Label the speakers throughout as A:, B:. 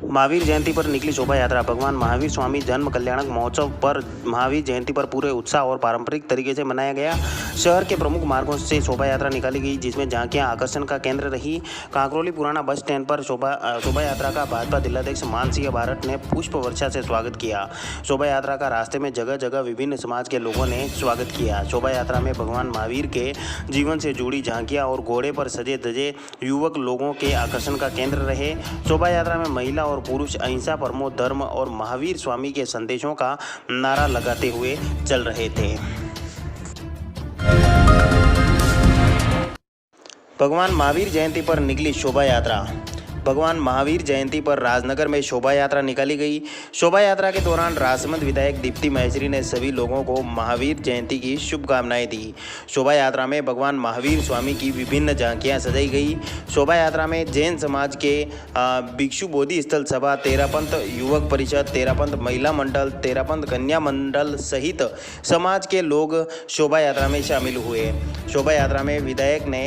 A: महावीर जयंती पर निकली शोभा यात्रा। भगवान महावीर स्वामी जन्म कल्याणक महोत्सव पर महावीर जयंती पर पूरे उत्साह और पारंपरिक तरीके से मनाया गया। शहर के प्रमुख मार्गों से शोभा यात्रा निकाली गई, जिसमें झांकियां आकर्षण का केंद्र रही। कांकरोली पुराना बस स्टैंड पर शोभा यात्रा का भाजपा जिलाध्यक्ष मानसिंह भारत ने पुष्प वर्षा से स्वागत किया। शोभा यात्रा का रास्ते में जगह जगह विभिन्न समाज के लोगों ने स्वागत किया। शोभा यात्रा में भगवान महावीर के जीवन से जुड़ी झांकियां और घोड़े पर सजे धजे युवक लोगों के आकर्षण का केंद्र रहे। शोभा यात्रा में महिला और पुरुष अहिंसा, परमो धर्म और महावीर स्वामी के संदेशों का नारा लगाते हुए चल रहे थे। भगवान महावीर जयंती पर निकली शोभा यात्रा। भगवान महावीर जयंती पर राजनगर में शोभा यात्रा निकाली गई। शोभा यात्रा के दौरान राजसमंद विधायक दीप्ति महेश्वरी ने सभी लोगों को महावीर जयंती की शुभकामनाएं दी। शोभा यात्रा में भगवान महावीर स्वामी की विभिन्न झांकियां सजाई गई। शोभा यात्रा में जैन समाज के भिक्षु बोधि स्थल सभा, तेरापंथ युवक परिषद, तेरापंथ महिला मंडल, तेरापंथ कन्या मंडल सहित समाज के लोग शोभा यात्रा में शामिल हुए। शोभा यात्रा में विधायक ने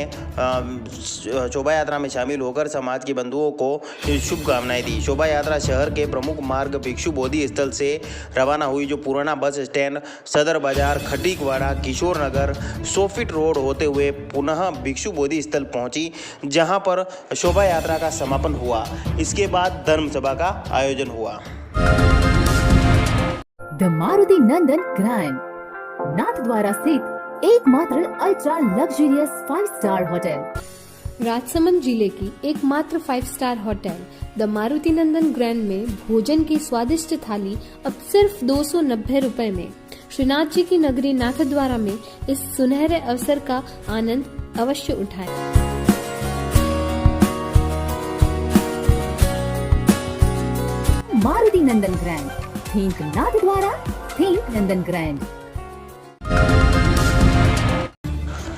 A: शोभा यात्रा में शामिल होकर समाज के बंधुओं को शुभकामनाएं दी। शोभा यात्रा शहर के प्रमुख मार्ग भिक्षु बोधि स्थल से रवाना हुई, जो पुराना बस स्टैंड, सदर बाजार, खटीकवाड़ा, किशोर नगर, सोफिट रोड होते हुए पुनः भिक्षु बोधि स्थल पहुंची, जहां पर शोभा यात्रा का समापन हुआ। इसके बाद धर्म सभा का आयोजन हुआ।
B: The Maruti Nandan grand, Nathdwara स्थित एकमात्र ultra luxurious 5 star hotel.
C: Rajsamand जिले की एकमात्र 5 star hotel the Maruti Nandan grand में भोजन की स्वादिष्ट थाली अब सिर्फ 290 रुपए में। श्रीनाथ जी की नगरी नाथद्वारा में इस सुनहरे अवसर का आनंद अवश्य उठाएं।
B: मारुति नंदन ग्रैंड, थिंक नाथद्वारा, थिंक नंदन ग्रैंड।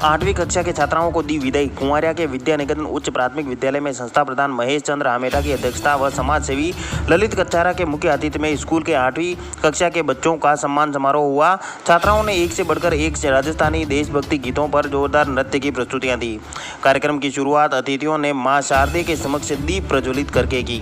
A: 8वीं कक्षा के छात्राओं को दी विदाई। कुंवारिया के विद्या निकेतन उच्च प्राथमिक विद्यालय में संस्था प्रधान महेश चंद्र आमेटा की अध्यक्षता व समाज सेवी ललित कच्चारा के मुख्य अतिथि में स्कूल के 8वीं कक्षा के बच्चों का सम्मान समारोह हुआ। छात्राओं ने एक से बढ़कर एक राजस्थानी देशभक्ति गीतों पर जोरदार नृत्य की प्रस्तुतियां दी। कार्यक्रम की शुरुआत अतिथियों ने मां शारदे के समक्ष दीप प्रज्वलित करके की।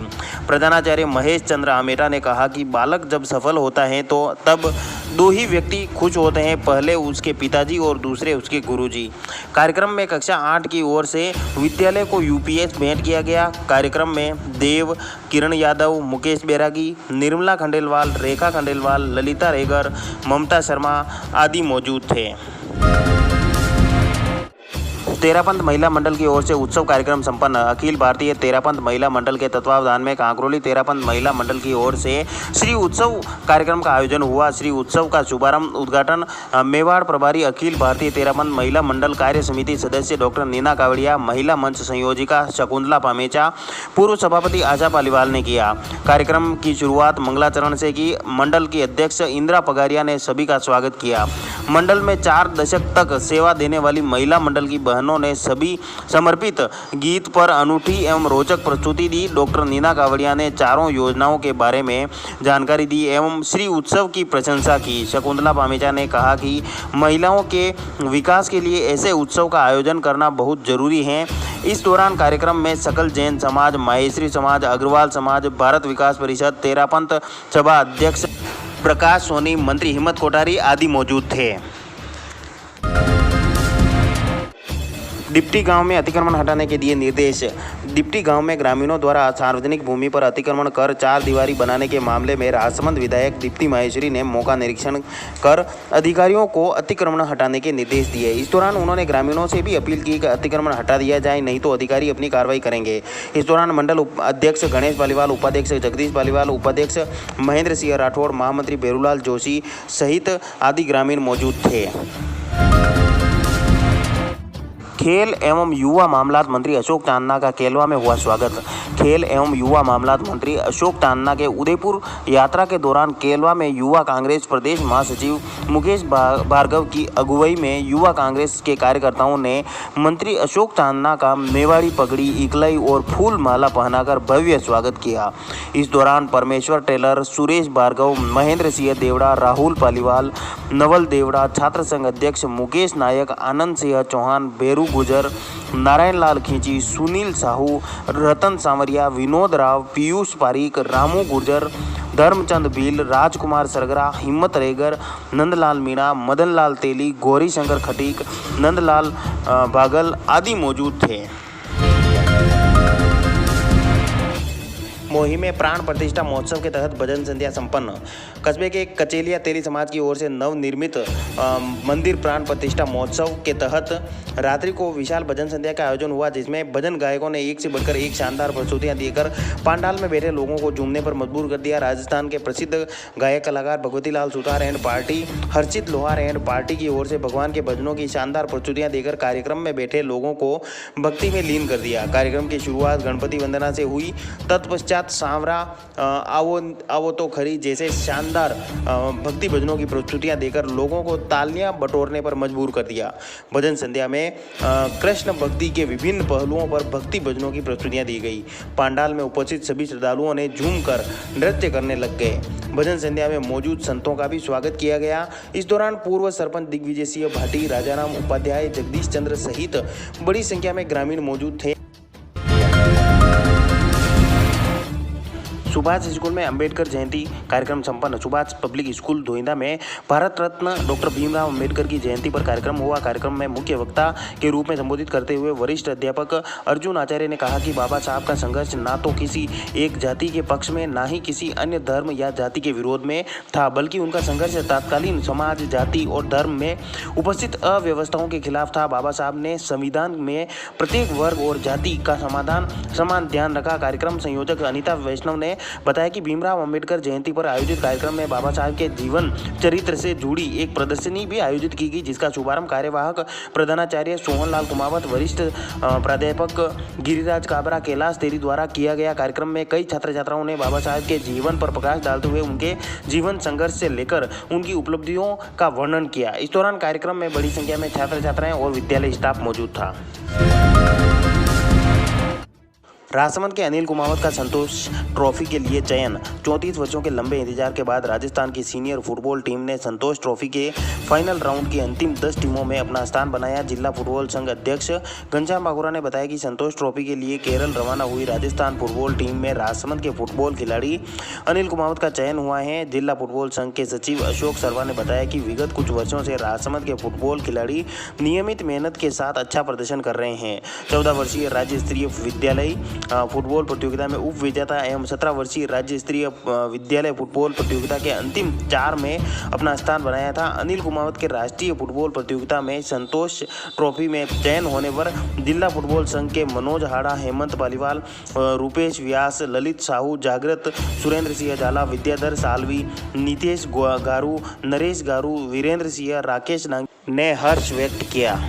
A: प्रधानाचार्य महेश चंद्र आमेटा ने कहा कि बालक जब सफल होता है तो तब 2 ही व्यक्ति खुश होते हैं, पहले उसके पिताजी और दूसरे उसके गुरुजी। कार्यक्रम में कक्षा 8 की ओर से विद्यालय को यूपीएस भेंट किया गया। कार्यक्रम में देव, किरण यादव, मुकेश बैरागी, निर्मला खंडेलवाल, रेखा खंडेलवाल, ललिता रेगर, ममता शर्मा आदि मौजूद थे। तेरापंथ महिला मंडल की ओर से उत्सव कार्यक्रम संपन्न। अखिल भारतीय तेरापंथ महिला मंडल के तत्वावधान में कांकरोली तेरापंथ महिला मंडल की ओर से श्री उत्सव कार्यक्रम का आयोजन हुआ। श्री उत्सव का शुभारंभ उद्घाटन मेवाड़ प्रभारी अखिल भारतीय तेरापंथ महिला मंडल कार्य समिति सदस्य डॉक्टर नीना कावड़िया, महिला मंच संयोजिका शकुंतला पामेचा, पूर्व सभापति आशा पालीवाल ने किया। कार्यक्रम की शुरुआत मंगलाचरण से की। मंडल की अध्यक्ष इंदिरा पगारिया ने सभी का स्वागत किया। मंडल में 4 दशक तक सेवा देने वाली महिला मंडल की बहनों ने सभी समर्पित गीत पर अनूठी एवं रोचक प्रस्तुति दी। डॉक्टर नीना कावड़िया ने चारों योजनाओं के बारे में जानकारी दी एवं श्री उत्सव की प्रशंसा की। शकुंतला पामेचा ने कहा कि महिलाओं के विकास के लिए ऐसे उत्सव का आयोजन करना बहुत जरूरी है। इस दौरान कार्यक्रम में सकल जैन समाज, माहेश्वरी समाज, अग्रवाल समाज, भारत विकास परिषद, तेरापंथ सभा अध्यक्ष प्रकाश सोनी, मंत्री हिम्मत कोठारी आदि मौजूद थे। डिप्टी गांव में अतिक्रमण हटाने के दिए निर्देश। डिप्टी गांव में ग्रामीणों द्वारा सार्वजनिक भूमि पर अतिक्रमण कर 4 दीवारी बनाने के मामले में राजसमंद विधायक दीप्ति महेश्वरी ने मौका निरीक्षण कर अधिकारियों को अतिक्रमण हटाने के निर्देश दिए। इस दौरान उन्होंने ग्रामीणों से भी अपील की कि अतिक्रमण हटा दिया जाए, नहीं तो अधिकारी अपनी कार्रवाई करेंगे। इस दौरान मंडल अध्यक्ष गणेश पालीवाल, उपाध्यक्ष जगदीश पालीवाल, उपाध्यक्ष महेंद्र सिंह राठौड़, महामंत्री बेरूलाल जोशी सहित आदि ग्रामीण मौजूद थे। खेल एवं युवा मामलात मंत्री अशोक चांदना का केलवा में हुआ स्वागत। खेल एवं युवा मामलात मंत्री अशोक चांदना के उदयपुर यात्रा के दौरान केलवा में युवा कांग्रेस प्रदेश महासचिव मुकेश भार्गव की अगुवाई में युवा कांग्रेस के कार्यकर्ताओं ने मंत्री अशोक चांदना का मेवाड़ी पगड़ी, इकलाई और फूल माला पहनाकर भव्य स्वागत किया। इस दौरान परमेश्वर टेलर, सुरेश भार्गव, महेंद्र सिंह देवड़ा, राहुल पालीवाल, नवल देवड़ा, छात्र संघ अध्यक्ष मुकेश नायक, आनंद सिंह चौहान, बेरू गुजर, नारायण लाल खींची, सुनील साहू, रतन सांवरिया, विनोद राव, पीयूष पारीक, रामू गुर्जर, धर्मचंद भील, राजकुमार सरगरा, हिम्मत रेगर, नंदलाल मीणा, मदन लाल तेली, गौरी शंकर खटीक, नंदलाल बागल आदि मौजूद थे। मोही में प्राण प्रतिष्ठा महोत्सव के तहत भजन संध्या संपन्न। कस्बे के कचेलिया तेली समाज की ओर से नवनिर्मित मंदिर प्राण प्रतिष्ठा महोत्सव के तहत रात्रि को विशाल भजन संध्या का आयोजन हुआ, जिसमें भजन गायकों ने एक से बढ़कर एक शानदार प्रस्तुतियां देकर पंडाल में बैठे लोगों को झूमने पर मजबूर कर दिया। राजस्थान के प्रसिद्ध गायक कलाकार भगवती लाल सुतार एंड पार्टी, हर्षित लोहार एंड पार्टी की ओर से भगवान के भजनों की शानदार प्रस्तुतियां देकर कार्यक्रम में बैठे लोगों को भक्ति में लीन कर दिया। कार्यक्रम की शुरुआत गणपति वंदना से हुई। तत्पश्चात सांवरा आवो तो खरी जैसे शानदार भक्ति भजनों की प्रस्तुतियां देकर लोगों को तालियां बटोरने पर मजबूर कर दिया। भजन संध्या में कृष्ण भक्ति के विभिन्न पहलुओं पर भक्ति भजनों की प्रस्तुतियां दी गई। पंडाल में उपस्थित सभी श्रद्धालुओं ने झूमकर नृत्य करने लग गए। भजन संध्या में मौजूद संतों का भी स्वागत किया गया। इस दौरान पूर्व सरपंच दिग्विजय सिंह भाटी, राजाराम उपाध्याय, जगदीश चंद्र सहित बड़ी संख्या में ग्रामीण मौजूद थे। सुभाष स्कूल में अंबेडकर जयंती कार्यक्रम संपन्न। सुभाष पब्लिक स्कूल धोइंदा में भारत रत्न डॉक्टर भीमराव अंबेडकर की जयंती पर कार्यक्रम हुआ। कार्यक्रम में मुख्य वक्ता के रूप में संबोधित करते हुए वरिष्ठ अध्यापक अर्जुन आचार्य ने कहा कि बाबा साहब का संघर्ष ना तो किसी एक जाति के पक्ष में, ना ही किसी अन्य धर्म या जाति के विरोध में था, बल्कि उनका संघर्ष तत्कालीन समाज, जाति और धर्म में उपस्थित अव्यवस्थाओं के खिलाफ था। बाबा साहब ने संविधान में प्रत्येक वर्ग और जाति का समान ध्यान रखा। कार्यक्रम संयोजक अनिता वैष्णव ने बताया कि भीमराव अंबेडकर जयंती पर आयोजित कार्यक्रम में बाबा साहब के जीवन चरित्र से जुड़ी एक प्रदर्शनी भी आयोजित की गई, जिसका शुभारंभ कार्यवाहक प्रधानाचार्य सोहन लाल कुमावत, वरिष्ठ प्राध्यापक गिरिराज काबरा, कैलाश तेरी द्वारा किया गया। कार्यक्रम में कई छात्र छात्राओं ने बाबा साहब के जीवन पर प्रकाश डालते हुए उनके जीवन संघर्ष से लेकर उनकी उपलब्धियों का वर्णन किया। इस दौरान कार्यक्रम में बड़ी संख्या में छात्र छात्राएं और विद्यालय स्टाफ मौजूद था। राजसमंद के अनिल कुमावत का संतोष ट्रॉफी के लिए चयन। 34 वर्षों के लंबे इंतजार के बाद राजस्थान की सीनियर फुटबॉल टीम ने संतोष ट्रॉफी के फाइनल राउंड की अंतिम 10 टीमों में अपना स्थान बनाया। जिला फुटबॉल संघ अध्यक्ष घनश्याम बागोरा ने बताया कि संतोष ट्रॉफी के लिए केरल रवाना हुई राजस्थान फुटबॉल टीम में राजसमंद के फुटबॉल खिलाड़ी अनिल कुमावत का चयन हुआ है। जिला फुटबॉल संघ के सचिव अशोक शर्मा ने बताया कि विगत कुछ वर्षों से राजसमंद के फुटबॉल खिलाड़ी नियमित मेहनत के साथ अच्छा प्रदर्शन कर रहे हैं। 14 वर्षीय राज्य स्तरीय विद्यालय फुटबॉल प्रतियोगिता में उप विजेता एवं 17 वर्षीय राज्य स्तरीय विद्यालय फुटबॉल प्रतियोगिता के अंतिम 4 में अपना स्थान बनाया था। अनिल कुमावत के राष्ट्रीय फुटबॉल प्रतियोगिता में संतोष ट्रॉफी में चयन होने पर जिला फुटबॉल संघ के मनोज हाड़ा, हेमंत पालीवाल, रूपेश व्यास, ललित साहू, जागृत, सुरेंद्र सिंह जाला, विद्याधर सालवी, नीतेश गारू, नरेश गारू, वीरेंद्र सिंह, राकेश नांग ने हर्ष व्यक्त किया।